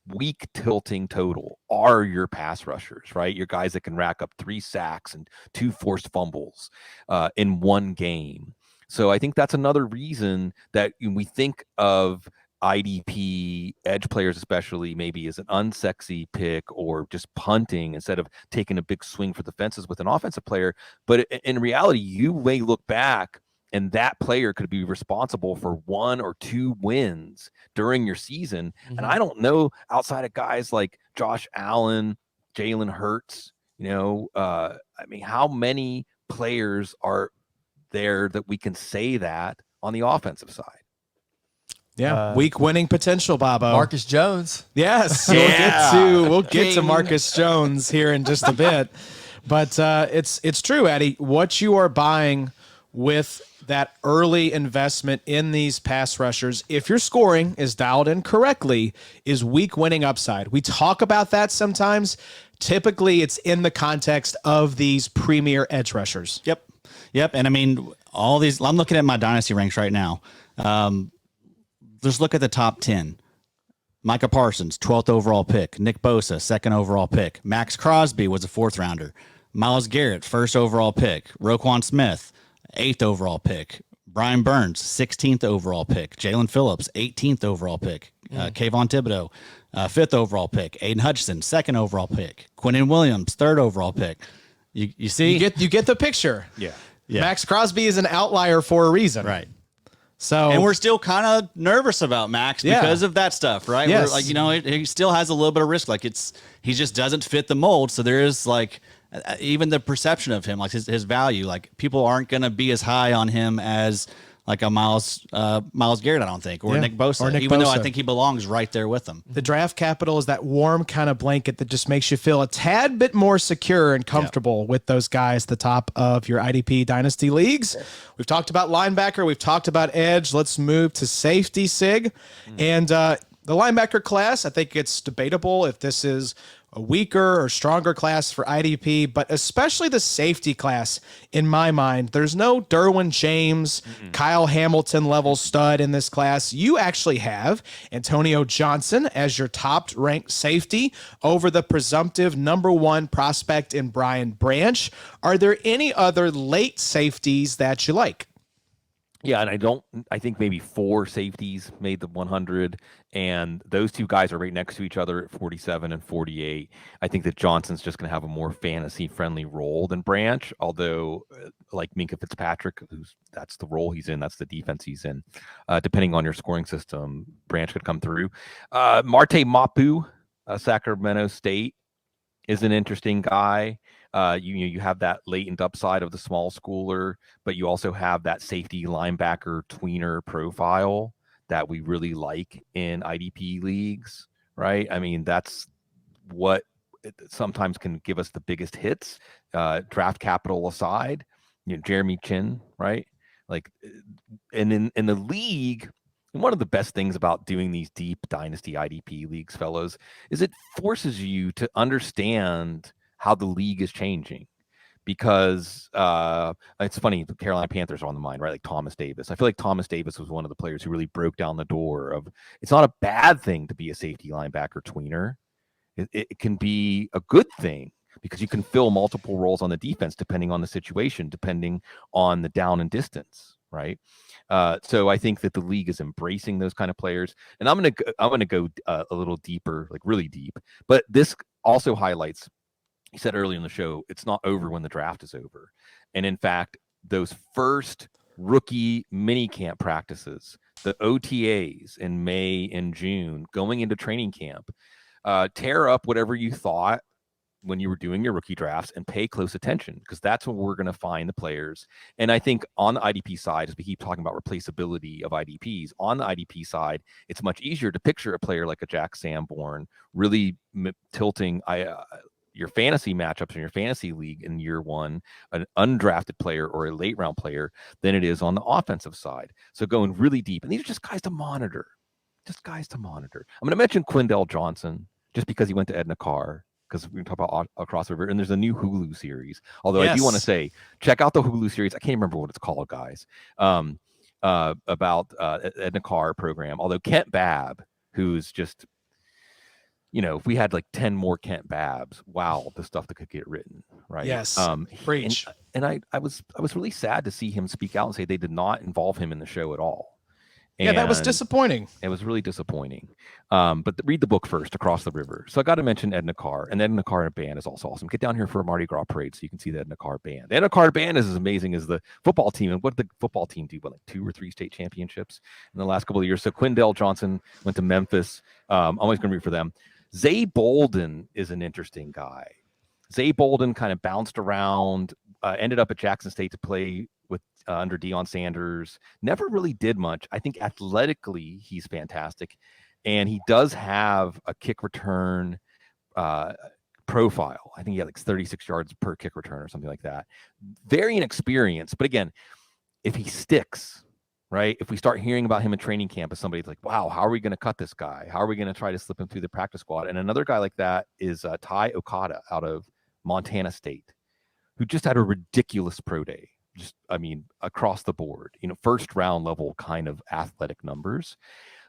B: weak tilting total are your pass rushers, right? Your guys that can rack up 3 sacks and 2 forced fumbles in one game. So I think that's another reason that we think of IDP edge players, especially, maybe as an unsexy pick or just punting instead of taking a big swing for the fences with an offensive player. But in reality, you may look back and that player could be responsible for 1 or 2 wins during your season. And I don't know, outside of guys like Josh Allen, Jalen Hurts, I mean, how many players are there that we can say that on the offensive side?
A: Yeah, week winning potential, Bobo.
C: Marcus Jones.
A: Yes, we'll get to Marcus Jones here in just a bit. But it's true, Eddie. What you are buying with that early investment in these pass rushers, if your scoring is dialed in correctly, is week winning upside. We talk about that sometimes. Typically, it's in the context of these premier edge rushers.
D: Yep. And I mean, all these, I'm looking at my dynasty ranks right now. Just look at the top 10. Micah Parsons, 12th overall pick. Nick Bosa, 2nd overall pick. Max Crosby was a 4th rounder. Myles Garrett, 1st overall pick. Roquan Smith, 8th overall pick. Brian Burns, 16th overall pick. Jalen Phillips, 18th overall pick. Kayvon Thibodeau, 5th overall pick. Aiden Hutchinson, 2nd overall pick. Quinnen Williams, 3rd overall pick. You see?
A: You get the picture.
D: Yeah.
A: Max Crosby is an outlier for a reason.
D: Right.
A: So,
D: and we're still kind of nervous about Max because of that stuff, right?
A: Yes.
D: We're like, you know, he still has a little bit of risk. Like he just doesn't fit the mold. So there is like even the perception of him, like his value, like people aren't going to be as high on him as like a Myles Garrett, I don't think, or Nick Bosa, even though I think he belongs right there with them.
A: The draft capital is that warm kind of blanket that just makes you feel a tad bit more secure and comfortable with those guys at the top of your IDP dynasty leagues. We've talked about linebacker. We've talked about edge. Let's move to safety, Sig. And the linebacker class, I think it's debatable if this is a weaker or stronger class for IDP, but especially the safety class, in my mind. There's no Derwin James, Kyle Hamilton level stud in this class. You actually have Antonio Johnson as your top ranked safety over the presumptive #1 prospect in Brian Branch. Are there any other late safeties that you like?
B: Yeah, and I think maybe 4 safeties made the 100, and those two guys are right next to each other at 47 and 48. I think that Johnson's just going to have a more fantasy-friendly role than Branch, although like Minkah Fitzpatrick, that's the role he's in, that's the defense he's in. Depending on your scoring system, Branch could come through. Marte Mapu, Sacramento State, is an interesting guy. You have that latent upside of the small schooler, but you also have that safety linebacker tweener profile that we really like in IDP leagues, right? I mean, that's what sometimes can give us the biggest hits, draft capital aside. Jeremy Chin, right? Like, and in the league, and one of the best things about doing these deep dynasty IDP leagues, fellows, is it forces you to understand how the league is changing, because it's funny, the Carolina Panthers are on the mind, right? Like Thomas Davis. I feel like Thomas Davis was one of the players who really broke down the door of, it's not a bad thing to be a safety linebacker tweener. It can be a good thing because you can fill multiple roles on the defense depending on the situation, depending on the down and distance, right? So I think that the league is embracing those kind of players, and I'm gonna go a little deeper, like really deep. But this also highlights, he said earlier in the show, it's not over when the draft is over. And in fact, those first rookie mini camp practices, the OTAs in May and June, going into training camp, tear up whatever you thought when you were doing your rookie drafts and pay close attention, because that's when we're going to find the players. And I think on the IDP side, as we keep talking about replaceability of IDPs, on the IDP side, it's much easier to picture a player like a Jack Sanborn really tilting your fantasy matchups in your fantasy league in year one, an undrafted player or a late round player, than it is on the offensive side. So going really deep, and these are just guys to monitor. I'm going to mention Quindell Johnson just because he went to Edna Carr, because we can talk about Across the River, and there's a new Hulu series. Although I do want to say, check out the Hulu series. I can't remember what it's called, guys. About Edna Carr program. Although Kent Babb, who's just, if we had like 10 more Kent Babbs, wow, the stuff that could get written, right?
A: Yes. Preach.
B: And I was really sad to see him speak out and say they did not involve him in the show at all.
A: Yeah, that was disappointing.
B: It was really disappointing. But read the book first, Across the River. So I got to mention Edna Carr, and Edna Carr band is also awesome. Get down here for a Mardi Gras parade so you can see the Edna Carr band. The Edna Carr band is as amazing as the football team. And what did the football team do? Like 2 or 3 state championships in the last couple of years. So Quindell Johnson went to Memphis. I'm always going to root for them. Zay Bolden is an interesting guy. Zay Bolden kind of bounced around, ended up at Jackson State to play with under Deion Sanders. Never really did much. I think athletically he's fantastic, and he does have a kick return profile. I think he had like 36 yards per kick return or something like that. Very inexperienced, but again, if he sticks, right? If we start hearing about him in training camp as somebody's like, wow, how are we going to cut this guy? How are we going to try to slip him through the practice squad? And another guy like that is Ty Okada out of Montana State, who just had a ridiculous pro day. Just, I mean, across the board, first round level kind of athletic numbers.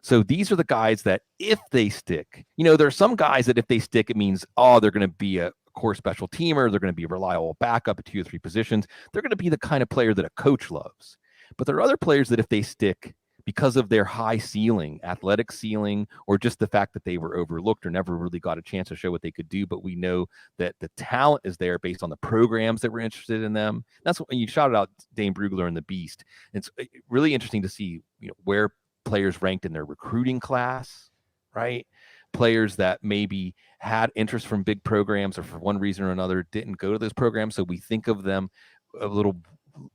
B: So these are the guys that if they stick, there are some guys that if they stick, it means, they're going to be a core special teamer. They're going to be a reliable backup at 2 or 3 positions. They're going to be the kind of player that a coach loves. But there are other players that if they stick, because of their high ceiling, athletic ceiling, or just the fact that they were overlooked or never really got a chance to show what they could do, but we know that the talent is there based on the programs that were interested in them. That's when you shouted out Dane Brugler and the Beast. It's really interesting to see, where players ranked in their recruiting class, right? Players that maybe had interest from big programs or for one reason or another didn't go to those programs. So we think of them a little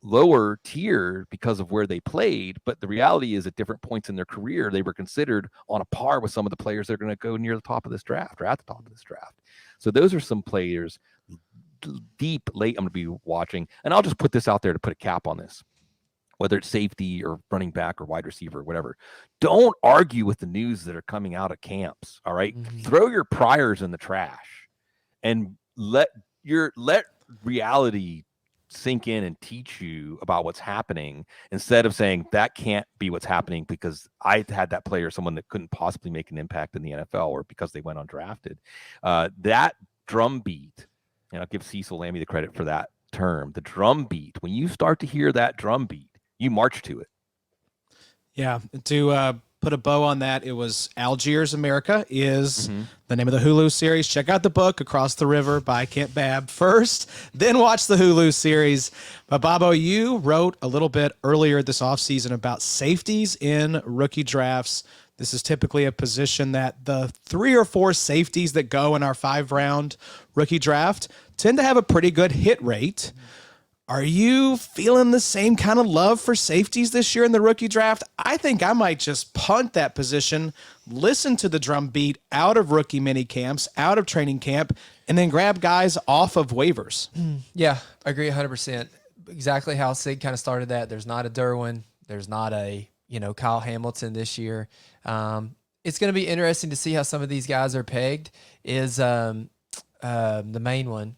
B: lower tier because of where they played, but the reality is at different points in their career they were considered on a par with some of the players that are going to go near the top of this draft or at the top of this draft. So those are some players deep late I'm going to be watching, and I'll just put this out there to put a cap on this, whether it's safety or running back or wide receiver or whatever. Don't argue with the news that are coming out of camps. All right, throw your priors in the trash and let reality sink in and teach you about what's happening, instead of saying that can't be what's happening because I had that player, someone that couldn't possibly make an impact in the NFL or because they went undrafted. That drum beat, and I'll give Cecil Lammy the credit for that term, the drum beat. When you start to hear that drum beat, you march to it.
A: Yeah. To put a bow on that, it was Algiers America is the name of the Hulu series. Check out the book Across the River by Kent Babb first, then watch the Hulu series. But Bobo, you wrote a little bit earlier this offseason about safeties in rookie drafts. This is typically a position that the 3 or 4 safeties that go in our 5-round rookie draft tend to have a pretty good hit rate. Are you feeling the same kind of love for safeties this year in the rookie draft? I think I might just punt that position, listen to the drum beat out of rookie mini camps, out of training camp, and then grab guys off of waivers.
C: Yeah, I agree 100%. Exactly how Sig kind of started that. There's not a Derwin. There's not a, Kyle Hamilton this year. It's going to be interesting to see how some of these guys are pegged. Is the main one.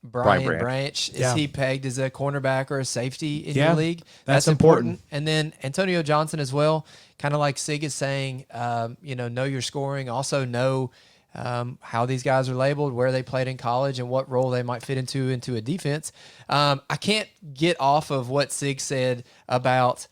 C: Brian Branch. Is he pegged as a cornerback or a safety in your league? That's important. And then Antonio Johnson as well, kind of like Sig is saying, know your scoring. Also know how these guys are labeled, where they played in college, and what role they might fit into a defense. I can't get off of what Sig said about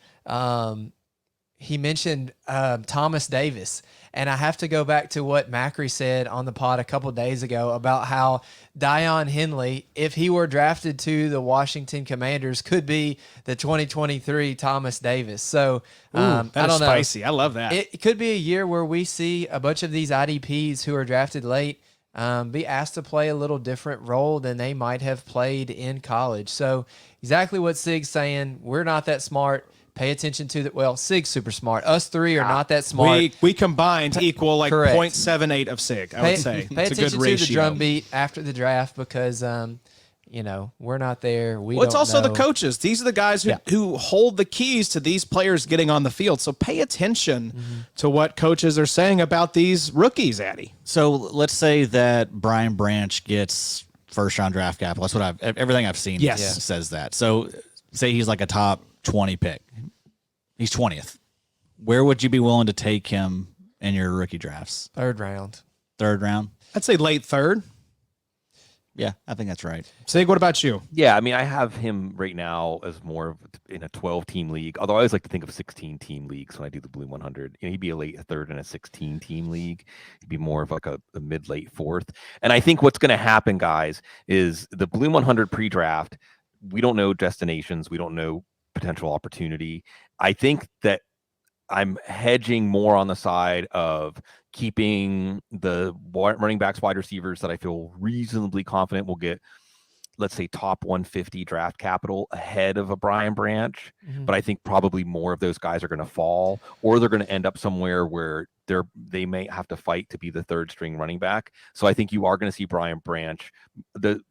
C: he mentioned Thomas Davis. And I have to go back to what Macri said on the pod a couple days ago about how Dion Henley, if he were drafted to the Washington Commanders, could be the 2023 Thomas Davis. So I don't know.
A: Spicy. I love that.
C: It could be a year where we see a bunch of these IDPs who are drafted late be asked to play a little different role than they might have played in college. So exactly what Sig's saying. We're not that smart. Pay attention to that. Well, Sig's super smart. Us three are not that smart.
A: We combined equal like
C: Correct.
A: 0.78 of Sig, I would say.
C: Pay
A: it's a good
C: attention to
A: ratio.
C: the drum beat after the draft because, we're not there.
A: It's also
C: know.
A: the coaches. These are the guys who hold the keys to these players getting on the field. So pay attention to what coaches are saying about these rookies, Addy.
D: So let's say that Brian Branch gets first-round draft capital. That's what everything I've seen says that. So say he's like a top 20 pick. He's 20th. Where would you be willing to take him in your rookie drafts?
C: Third round.
A: I'd say late third.
D: Yeah, I think that's right.
A: Sig, what about you?
B: Yeah, I mean, I have him right now as more of in a 12-team league, although I always like to think of 16-team leagues when I do the Bloom 100. He'd be a late third in a 16-team league. He'd be more of like a mid-late fourth. And I think what's going to happen, guys, is the Bloom 100 pre-draft, we don't know destinations. We don't know potential opportunity. I think that I'm hedging more on the side of keeping the running backs, wide receivers that I feel reasonably confident will get, let's say, top 150 draft capital ahead of a Brian Branch. But I think probably more of those guys are going to fall, or they're going to end up somewhere where they may have to fight to be the third string running back. So I think you are going to see Brian Branch. The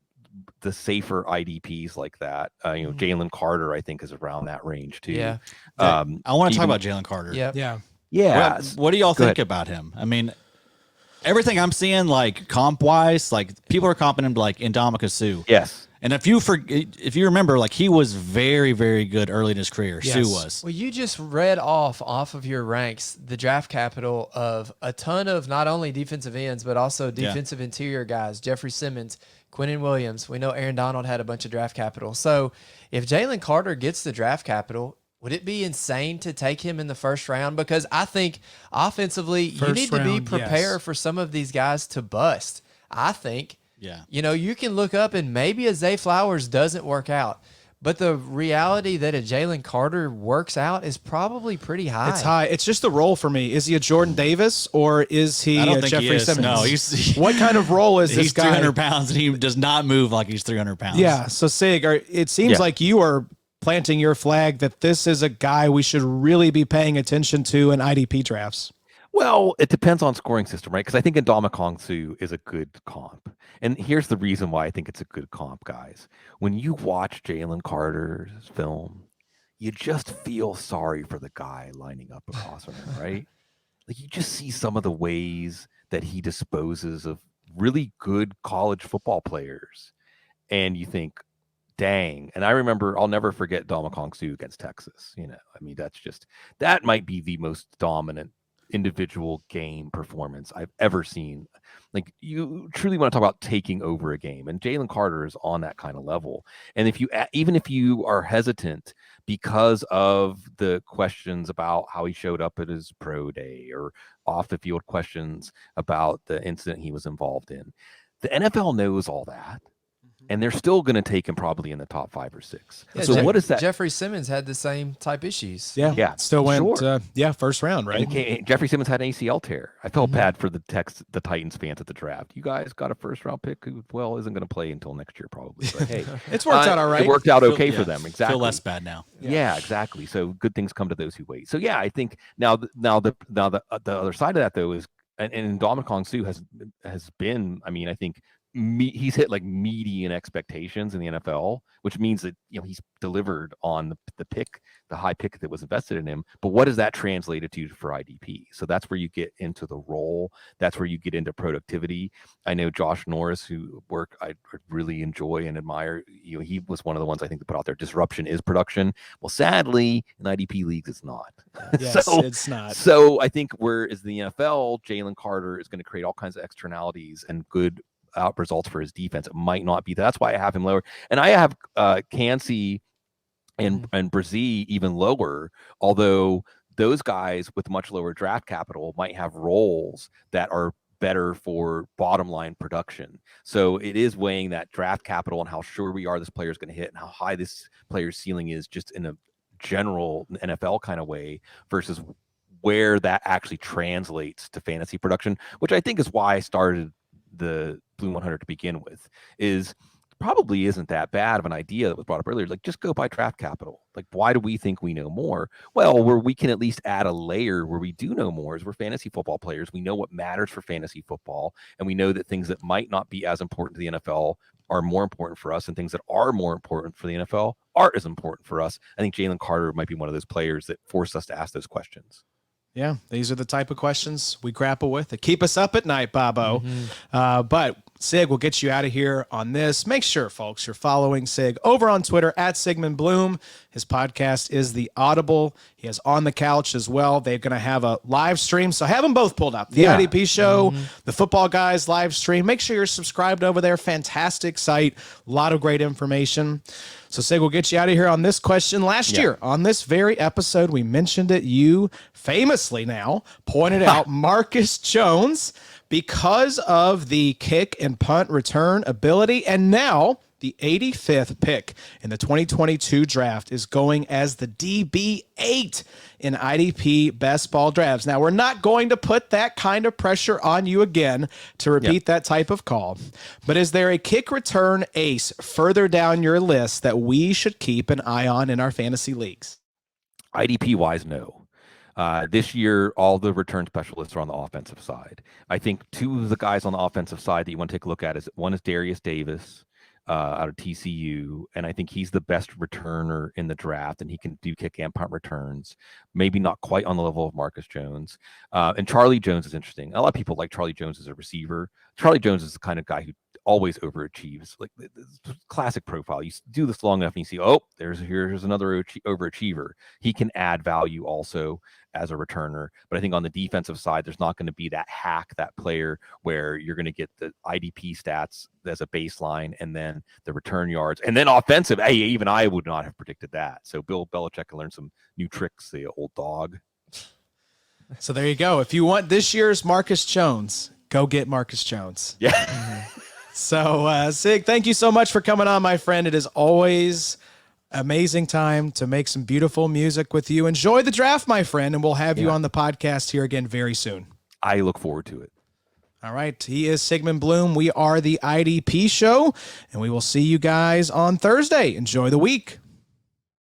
B: the safer IDPs like that. Jalen Carter, I think, is around that range too.
C: Yeah.
D: I want to talk about Jalen Carter.
C: Yep.
A: Yeah.
B: Yeah.
D: What do y'all
B: Go
D: think
B: ahead.
D: about him? I mean, everything I'm seeing, like comp wise, like people are comping him to like Ndamukong Suh.
B: Yes.
D: And if you remember, like he was very, very good early in his career.
A: Yes.
D: Sue was.
C: Well, you just read off of your ranks the draft capital of a ton of not only defensive ends, but also defensive interior guys. Jeffery Simmons, Quinnen Williams. We know Aaron Donald had a bunch of draft capital. So if Jalen Carter gets the draft capital, would it be insane to take him in the first round? Because I think offensively, you need to be prepared for some of these guys to bust. I think.
D: Yeah.
C: You can look up and maybe a Zay Flowers doesn't work out. But the reality that a Jalen Carter works out is probably pretty high.
A: It's high. It's just the role for me. Is he a Jordan Davis or is he
D: I don't
A: a
D: think
A: Jeffrey
D: he is.
A: Simmons?
D: No, he's
A: what kind of role is this
D: he's
A: guy?
D: 300 pounds and he does not move like he's 300 pounds.
A: Yeah. So Sig, it seems like you are planting your flag that this is a guy we should really be paying attention to in IDP drafts.
B: Well, it depends on scoring system, right? Because I think Ndamukong Suh is a good comp. And here's the reason why I think it's a good comp, guys. When you watch Jalen Carter's film, you just feel sorry for the guy lining up across from him, right? Like you just see some of the ways that he disposes of really good college football players. And you think, dang. And I remember, I'll never forget Ndamukong Suh against Texas. I mean, that might be the most dominant individual game performance I've ever seen. Like you truly want to talk about taking over a game, and Jalen Carter is on that kind of level. And even if you are hesitant because of the questions about how he showed up at his pro day or off the field questions about the incident he was involved in, the NFL knows all that. And they're still going to take him probably in the top 5 or 6.
C: Yeah,
B: so what is that?
C: Jeffrey Simmons had the same type issues.
A: Yeah. Still went,
B: sure.
A: First round, right?
B: Jeffrey Simmons had an ACL tear. I felt bad for the Titans fans at the draft. You guys got a first round pick who, isn't going to play until next year probably. But hey,
A: It's worked out all right.
B: It worked out okay for them. Exactly.
D: Feel less bad now.
B: Yeah, exactly. So good things come to those who wait. So yeah, I think now the other side of that though is, and Ndamukong Suh has been, I mean, I think he's hit like median expectations in the NFL, which means that he's delivered on the high pick that was invested in him. But what does that translate to for IDP? So that's where you get into the role. That's where you get into productivity. I know Josh Norris, who I really enjoy and admire. He was one of the ones I think that put out there. Disruption is production. Well, sadly, in IDP leagues, it's not.
A: Yes, it's not.
B: So I think whereas the NFL, Jalen Carter is going to create all kinds of externalities and good out results for his defense. It might not be. That's why I have him lower. And I have Cansey and Brzee even lower, although those guys with much lower draft capital might have roles that are better for bottom line production. So it is weighing that draft capital and how sure we are this player is going to hit and how high this player's ceiling is just in a general NFL kind of way versus where that actually translates to fantasy production, which I think is why I started the Bloom 100 to begin with. Is probably isn't that bad of an idea that was brought up earlier. Like, just go by draft capital. Like, why do we think we know more? Well, where we can at least add a layer where we do know more is we're fantasy football players. We know what matters for fantasy football, and we know that things that might not be as important to the NFL are more important for us, and things that are more important for the NFL aren't as important for us. I think Jalen Carter might be one of those players that force us to ask those questions.
A: Yeah, these are the type of questions we grapple with that keep us up at night, Bobo. But Sig will get you out of here on this. Make sure, folks, you're following Sig over on Twitter at Sigmund Bloom. His podcast is The Audible. He has On the Couch as well. They're going to have a live stream. So have them both pulled up. The IDP show, the Footballguys live stream. Make sure you're subscribed over there. Fantastic site. A lot of great information. So Sig will get you out of here on this question. Last year, on this very episode, we mentioned it. You famously now pointed out Marcus Jones because of the kick and punt return ability. And now the 85th pick in the 2022 draft is going as the DB8 in IDP best ball drafts. Now, we're not going to put that kind of pressure on you again to repeat that type of call. But is there a kick return ace further down your list that we should keep an eye on in our fantasy leagues?
B: IDP wise, no. This year, all the return specialists are on the offensive side. I think two of the guys on the offensive side that you want to take a look at is one is Darius Davis. out of TCU, and I think he's the best returner in the draft, and he can do kick and punt returns. Maybe not quite on the level of Marcus Jones. And Charlie Jones is interesting. A lot of people like Charlie Jones as a receiver. Charlie Jones is the kind of guy who always overachieves, like the classic profile. You do this long enough and you see, oh, here's another overachiever. He can add value also as a returner. But I think on the defensive side, there's not going to be that hack, that player where you're going to get the IDP stats as a baseline and then the return yards and then offensive. Hey, even I would not have predicted that. So Bill Belichick can learn some new tricks, the old dog.
A: So there you go. If you want this year's Marcus Jones, go get Marcus Jones.
B: Yeah.
A: So, Sig, thank you so much for coming on, my friend. It is always amazing time to make some beautiful music with you. Enjoy the draft, my friend, and we'll have you on the podcast here again very soon.
B: I look forward to it.
A: All right. He is Sigmund Bloom. We are the IDP Show, and we will see you guys on Thursday. Enjoy the week.